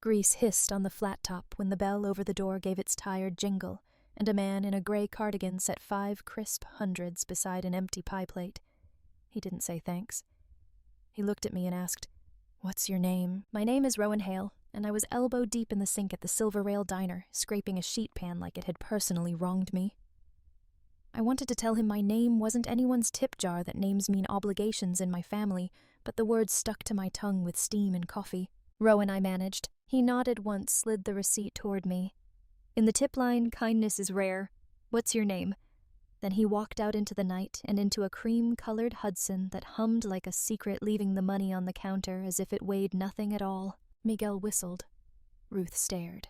Grease hissed on the flat top when the bell over the door gave its tired jingle, and a man in a gray cardigan set 5 crisp hundreds beside an empty pie plate. He didn't say thanks. He looked at me and asked, "What's your name?" "My name is Rowan Hale, and I was elbow deep in the sink at the Silver Rail Diner, scraping a sheet pan like it had personally wronged me." I wanted to tell him my name wasn't anyone's tip jar, that names mean obligations in my family, but the words stuck to my tongue with steam and coffee. "Rowan," I managed. He nodded once, slid the receipt toward me. "In the tip line, kindness is rare. What's your name?" Then he walked out into the night and into a cream-colored Hudson that hummed like a secret, leaving the money on the counter as if it weighed nothing at all. Miguel whistled. Ruth stared.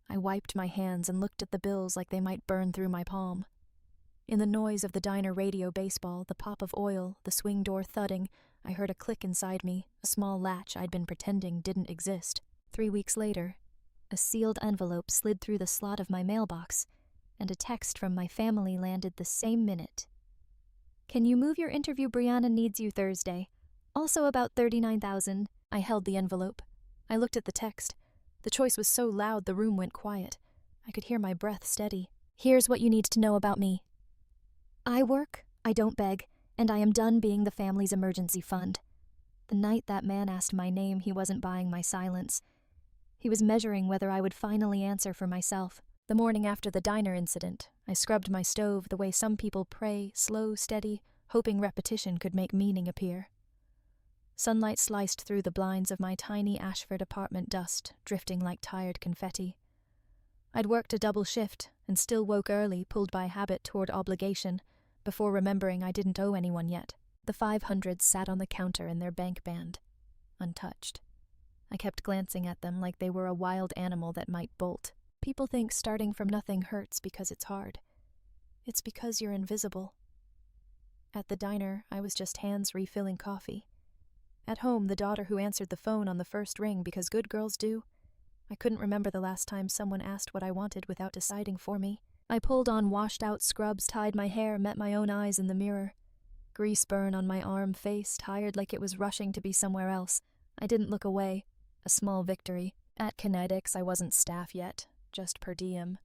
I wiped my hands and looked at the bills like they might burn through my palm. In the noise of the diner radio baseball, the pop of oil, the swing door thudding, I heard a click inside me, a small latch I'd been pretending didn't exist. 3 weeks later, a sealed envelope slid through the slot of my mailbox, and a text from my family landed the same minute. "Can you move your interview? Brianna needs you Thursday. Also about 39,000. I held the envelope. I looked at the text. The choice was so loud the room went quiet. I could hear my breath steady. "Here's what you need to know about me. I work, I don't beg, and I am done being the family's emergency fund." The night that man asked my name, he wasn't buying my silence. He was measuring whether I would finally answer for myself. The morning after the diner incident, I scrubbed my stove the way some people pray, slow, steady, hoping repetition could make meaning appear. Sunlight sliced through the blinds of my tiny Ashford apartment dust, drifting like tired confetti. I'd worked a double shift and still woke early, pulled by habit toward obligation, before remembering I didn't owe anyone yet. The 500s sat on the counter in their bank band, untouched. I kept glancing at them like they were a wild animal that might bolt. People think starting from nothing hurts because it's hard. It's because you're invisible. At the diner, I was just hands refilling coffee. At home, the daughter who answered the phone on the first ring because good girls do. I couldn't remember the last time someone asked what I wanted without deciding for me. I pulled on washed-out scrubs, tied my hair, met my own eyes in the mirror. Grease burn on my arm, face tired like it was rushing to be somewhere else. I didn't look away. A small victory. At Kinetics, I wasn't staff yet, just per diem.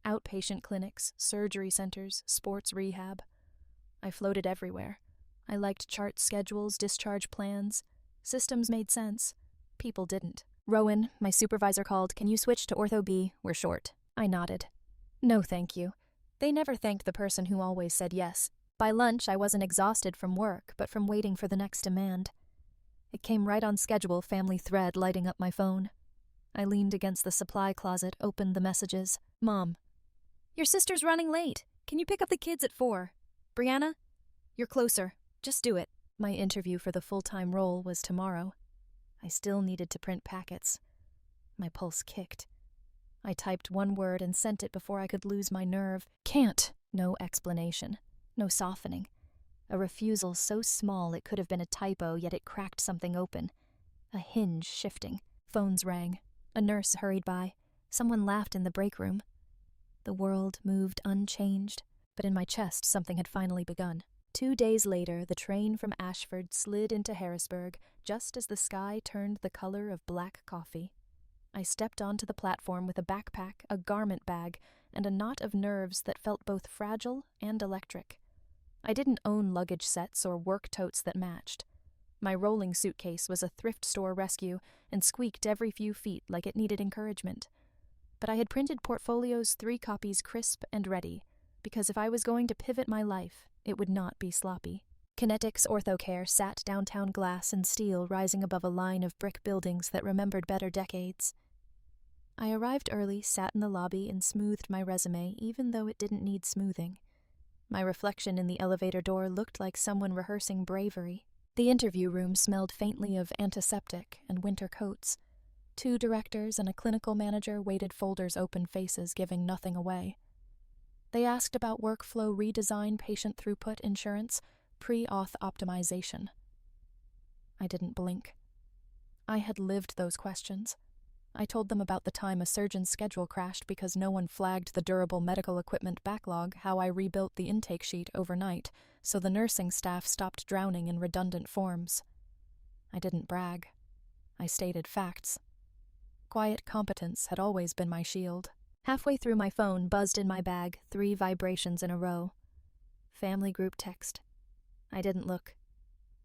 Outpatient clinics, surgery centers, sports rehab. I floated everywhere. I liked chart schedules, discharge plans. Systems made sense. People didn't. "Rowan," my supervisor called, "can you switch to Ortho B? We're short." I nodded. "No, thank you." They never thanked the person who always said yes. By lunch, I wasn't exhausted from work, but from waiting for the next demand. It came right on schedule, family thread lighting up my phone. I leaned against the supply closet, opened the messages. "Mom, your sister's running late. Can you pick up the kids at 4? Brianna, you're closer. Just do it." My interview for the full-time role was tomorrow. I still needed to print packets. My pulse kicked. I typed one word and sent it before I could lose my nerve. "Can't." No explanation. No softening. A refusal so small it could have been a typo, yet it cracked something open. A hinge shifting. Phones rang. A nurse hurried by. Someone laughed in the break room. The world moved unchanged, but in my chest something had finally begun. 2 days later, the train from Ashford slid into Harrisburg, just as the sky turned the color of black coffee. I stepped onto the platform with a backpack, a garment bag, and a knot of nerves that felt both fragile and electric. I didn't own luggage sets or work totes that matched. My rolling suitcase was a thrift store rescue and squeaked every few feet like it needed encouragement. But I had printed Portfolio's 3 copies crisp and ready, because if I was going to pivot my life, it would not be sloppy. Kinetics OrthoCare sat downtown, glass and steel rising above a line of brick buildings that remembered better decades. I arrived early, sat in the lobby, and smoothed my resume, even though it didn't need smoothing. My reflection in the elevator door looked like someone rehearsing bravery. The interview room smelled faintly of antiseptic and winter coats. 2 directors and a clinical manager waited, folders open, faces giving nothing away. They asked about workflow redesign, patient throughput, insurance, pre-auth optimization. I didn't blink. I had lived those questions. I told them about the time a surgeon's schedule crashed because no one flagged the durable medical equipment backlog, how I rebuilt the intake sheet overnight, so the nursing staff stopped drowning in redundant forms. I didn't brag. I stated facts. Quiet competence had always been my shield. Halfway through, my phone buzzed in my bag, 3 vibrations in a row. Family group text. I didn't look.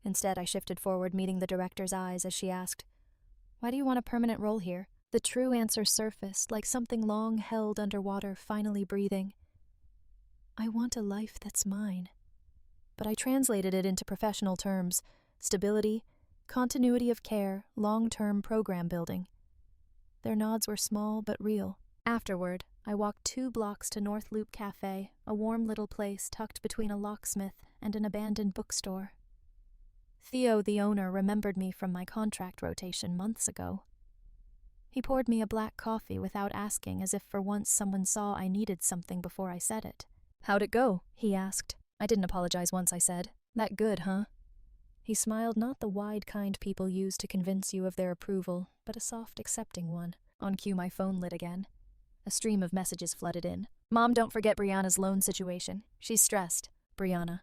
Instead, I shifted forward, meeting the director's eyes as she asked, "Why do you want a permanent role here?" The true answer surfaced, like something long held underwater finally breathing. "I want a life that's mine." But I translated it into professional terms: stability, continuity of care, long-term program building. Their nods were small but real. Afterward, I walked 2 blocks to North Loop Cafe, a warm little place tucked between a locksmith and an abandoned bookstore. Theo, the owner, remembered me from my contract rotation months ago. He poured me a black coffee without asking, as if for once someone saw I needed something before I said it. "How'd it go?" he asked. I didn't apologize once, I said. "That good, huh?" He smiled, not the wide kind people use to convince you of their approval, but a soft, accepting one. On cue, my phone lit again. A stream of messages flooded in. "Mom, don't forget Brianna's loan situation. She's stressed. Brianna.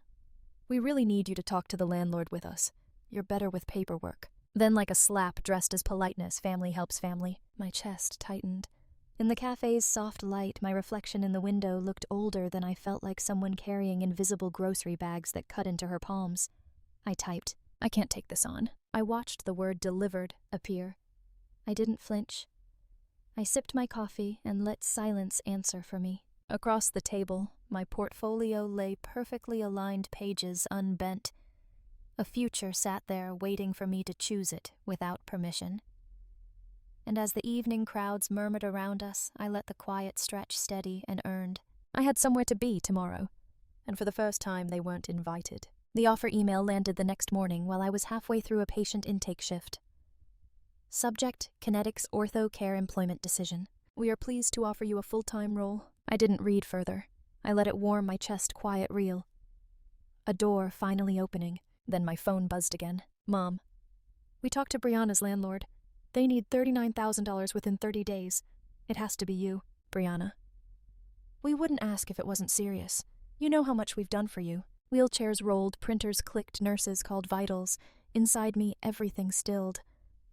We really need you to talk to the landlord with us. You're better with paperwork." Then, like a slap dressed as politeness, family helps family. My chest tightened. In the cafe's soft light, my reflection in the window looked older than I felt, like someone carrying invisible grocery bags that cut into her palms. I typed, "I can't take this on." I watched the word "delivered" appear. I didn't flinch. I sipped my coffee and let silence answer for me. Across the table, my portfolio lay perfectly aligned, pages unbent. A future sat there waiting for me to choose it without permission. And as the evening crowds murmured around us, I let the quiet stretch steady and earned. I had somewhere to be tomorrow, and for the first time they weren't invited. The offer email landed the next morning while I was halfway through a patient intake shift. Subject: Kinetics Ortho Care Employment Decision. "We are pleased to offer you a full-time role." I didn't read further. I let it warm my chest quiet reel. A door finally opening. Then my phone buzzed again. "Mom, we talked to Brianna's landlord. They need $39,000 within 30 days. It has to be you, Brianna. We wouldn't ask if it wasn't serious. You know how much we've done for you." Wheelchairs rolled, printers clicked, nurses called vitals. Inside me, everything stilled.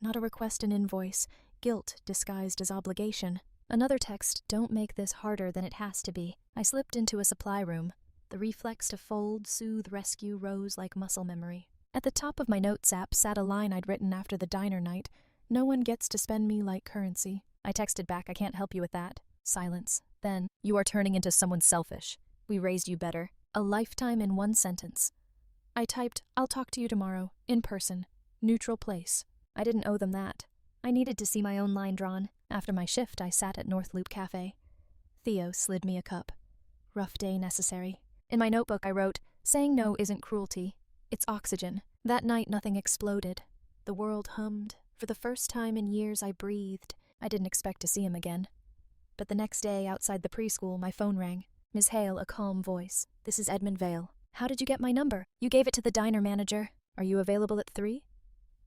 Not a request, an invoice. Guilt disguised as obligation. Another text: "Don't make this harder than it has to be." I slipped into a supply room. The reflex to fold, soothe, rescue rose like muscle memory. At the top of my notes app sat a line I'd written after the diner night: "No one gets to spend me like currency." I texted back, "I can't help you with that." Silence. Then, "You are turning into someone selfish. We raised you better." A lifetime in one sentence. I typed, "I'll talk to you tomorrow, in person. Neutral place." I didn't owe them that. I needed to see my own line drawn. After my shift, I sat at North Loop Cafe. Theo slid me a cup. Rough day necessary. In my notebook, I wrote, "Saying no isn't cruelty. It's oxygen." That night, nothing exploded. The world hummed. For the first time in years, I breathed. I didn't expect to see him again. But the next day, outside the preschool, my phone rang. Miss Hale, a calm voice. "This is Edmund Vale." "How did you get my number?" "You gave it to the diner manager." "Are you available at 3?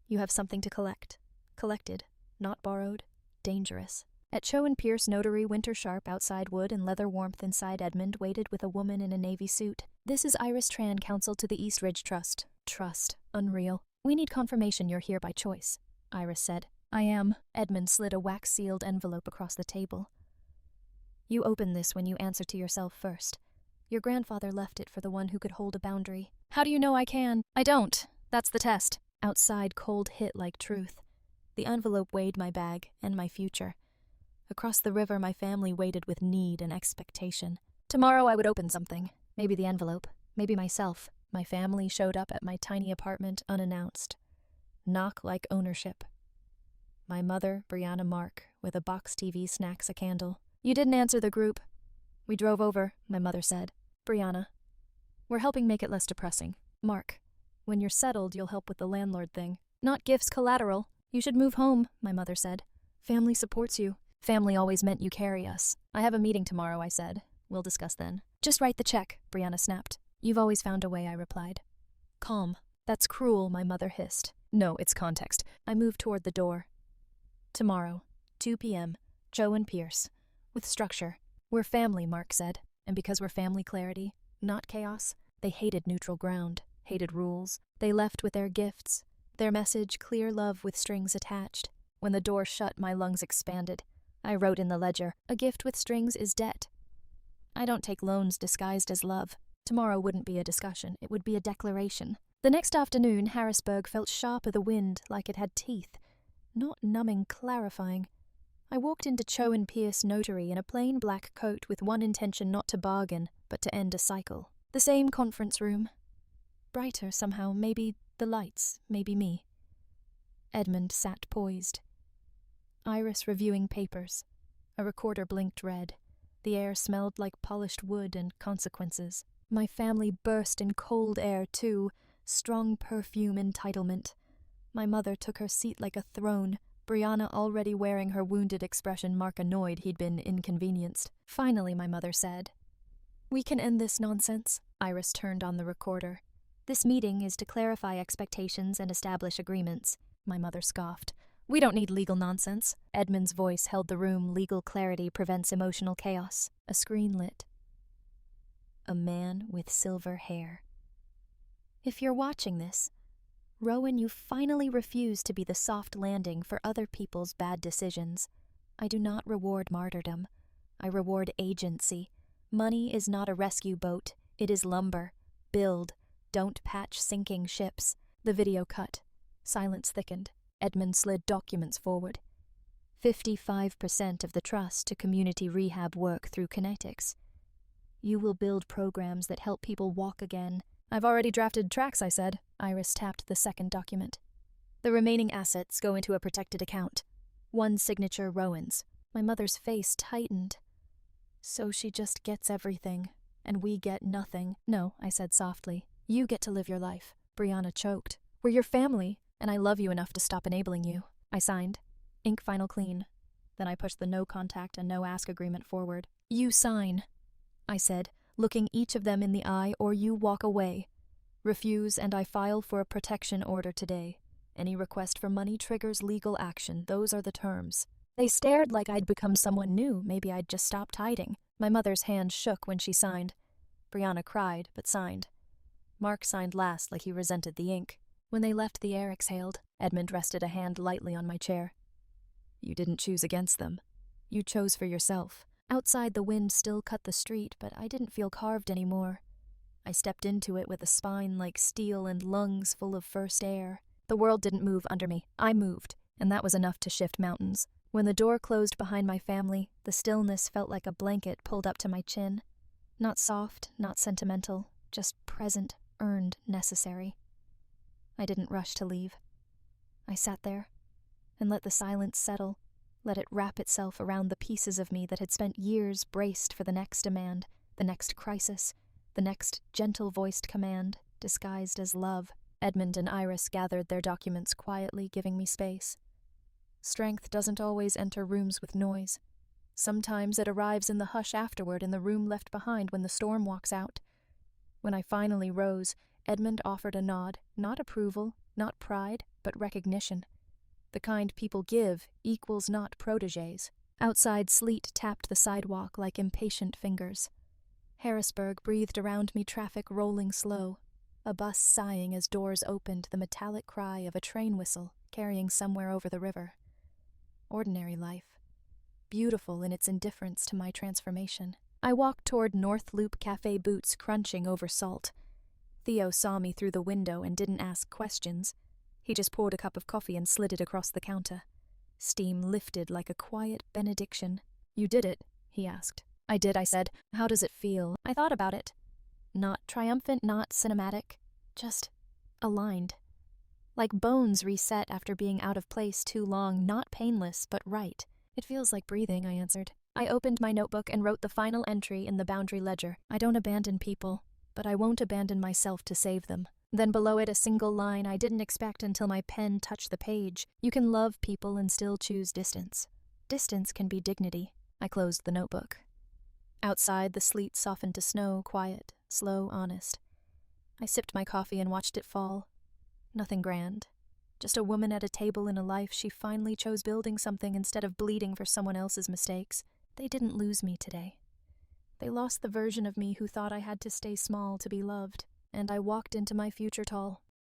You have something to collect." Collected, not borrowed. Dangerous. At Cho and Pierce Notary, winter sharp outside wood and leather warmth inside. Edmund waited with a woman in a navy suit. "This is Iris Tran, counsel to the East Ridge Trust." Trust. Unreal. "We need confirmation you're here by choice," Iris said. "I am." Edmund slid a wax-sealed envelope across the table. "You open this when you answer to yourself first. Your grandfather left it for the one who could hold a boundary." "How do you know I can?" "I don't. That's the test." Outside, cold hit like truth. The envelope weighed my bag and my future. Across the river, my family waited with need and expectation. Tomorrow I would open something. Maybe the envelope. Maybe myself. My family showed up at my tiny apartment unannounced. Knock like ownership. My mother, Brianna Mark, with a box TV, snacks, a candle. "You didn't answer the group." "We drove over," my mother said. "Brianna, we're helping make it less depressing." "Mark, when you're settled, you'll help with the landlord thing." "Not gifts collateral." "You should move home," my mother said. "Family supports you." "Family always meant you carry us." "I have a meeting tomorrow," I said. "We'll discuss then." "Just write the check," Brianna snapped. "You've always found a way," I replied. Calm. "That's cruel," my mother hissed. "No, it's context." I moved toward the door. "Tomorrow, 2 p.m., Joe and Pierce. With structure." "We're family," Mark said. And because we're family, clarity, not chaos. They hated neutral ground, hated rules. They left with their gifts. Their message, clear love with strings attached. When the door shut, my lungs expanded. I wrote in the ledger, "A gift with strings is debt." I don't take loans disguised as love. Tomorrow wouldn't be a discussion, it would be a declaration. The next afternoon, Harrisburg felt sharp of the wind, like it had teeth. Not numbing, clarifying. I walked into Cho and Pierce Notary in a plain black coat with one intention not to bargain, but to end a cycle. The same conference room. Brighter somehow, maybe the lights, maybe me. Edmund sat poised. Iris reviewing papers. A recorder blinked red. The air smelled like polished wood and consequences. My family burst in cold air, too. Strong perfume entitlement. My mother took her seat like a throne, Brianna already wearing her wounded expression mark annoyed he'd been inconvenienced. Finally, my mother said, "We can end this nonsense." Iris turned on the recorder. "This meeting is to clarify expectations and establish agreements." My mother scoffed. "We don't need legal nonsense." Edmund's voice held the room. Legal clarity prevents emotional chaos. A screen lit. A man with silver hair. If you're watching this, Rowan, you finally refuse to be the soft landing for other people's bad decisions. I do not reward martyrdom. I reward agency. Money is not a rescue boat. It is lumber. Build. Don't patch sinking ships. The video cut. Silence thickened. Edmund slid documents forward. 55% of the trust to community rehab work through Kinetics. You will build programs that help people walk again. "I've already drafted tracks," I said. Iris tapped the second document. "The remaining assets go into a protected account. One signature Rowan's." My mother's face tightened. "So she just gets everything, and we get nothing." "No," I said softly. "You get to live your life." Brianna choked. "We're your family, and I love you enough to stop enabling you." I signed. Ink final clean. Then I pushed the no contact and no ask agreement forward. "You sign," I said, looking each of them in the eye, "or you walk away. Refuse and I file for a protection order today. Any request for money triggers legal action. Those are the terms." They stared like I'd become someone new. Maybe I'd just stopped hiding. My mother's hand shook when she signed. Brianna cried, but signed. Mark signed last like he resented the ink. When they left, the air exhaled. Edmund rested a hand lightly on my chair. "You didn't choose against them. You chose for yourself." Outside, the wind still cut the street, but I didn't feel carved anymore. I stepped into it with a spine like steel and lungs full of first air. The world didn't move under me. I moved, and that was enough to shift mountains. When the door closed behind my family, the stillness felt like a blanket pulled up to my chin. Not soft, not sentimental, just present, earned, necessary. I didn't rush to leave. I sat there and let the silence settle, let it wrap itself around the pieces of me that had spent years braced for the next demand, the next crisis, the next gentle-voiced command, disguised as love. Edmund and Iris gathered their documents quietly, giving me space. Strength doesn't always enter rooms with noise. Sometimes it arrives in the hush afterward, in the room left behind when the storm walks out. When I finally rose, Edmund offered a nod, not approval, not pride, but recognition. The kind people give equals not protégés. Outside, sleet tapped the sidewalk like impatient fingers. Harrisburg breathed around me, traffic rolling slow. A bus sighing as doors opened, the metallic cry of a train whistle carrying somewhere over the river. Ordinary life. Beautiful in its indifference to my transformation. I walked toward North Loop Cafe, boots crunching over salt. Theo saw me through the window and didn't ask questions. He just poured a cup of coffee and slid it across the counter. Steam lifted like a quiet benediction. "You did it?" he asked. "I did," I said. "How does it feel?" I thought about it. Not triumphant, not cinematic. Just aligned. Like bones reset after being out of place too long, not painless, but right. "It feels like breathing," I answered. I opened my notebook and wrote the final entry in the boundary ledger. "I don't abandon people, but I won't abandon myself to save them." Then below it, a single line I didn't expect until my pen touched the page. "You can love people and still choose distance. Distance can be dignity." I closed the notebook. Outside, the sleet softened to snow, quiet, slow, honest. I sipped my coffee and watched it fall. Nothing grand. Just a woman at a table in a life she finally chose building something instead of bleeding for someone else's mistakes. They didn't lose me today. They lost the version of me who thought I had to stay small to be loved. And I walked into my future tall.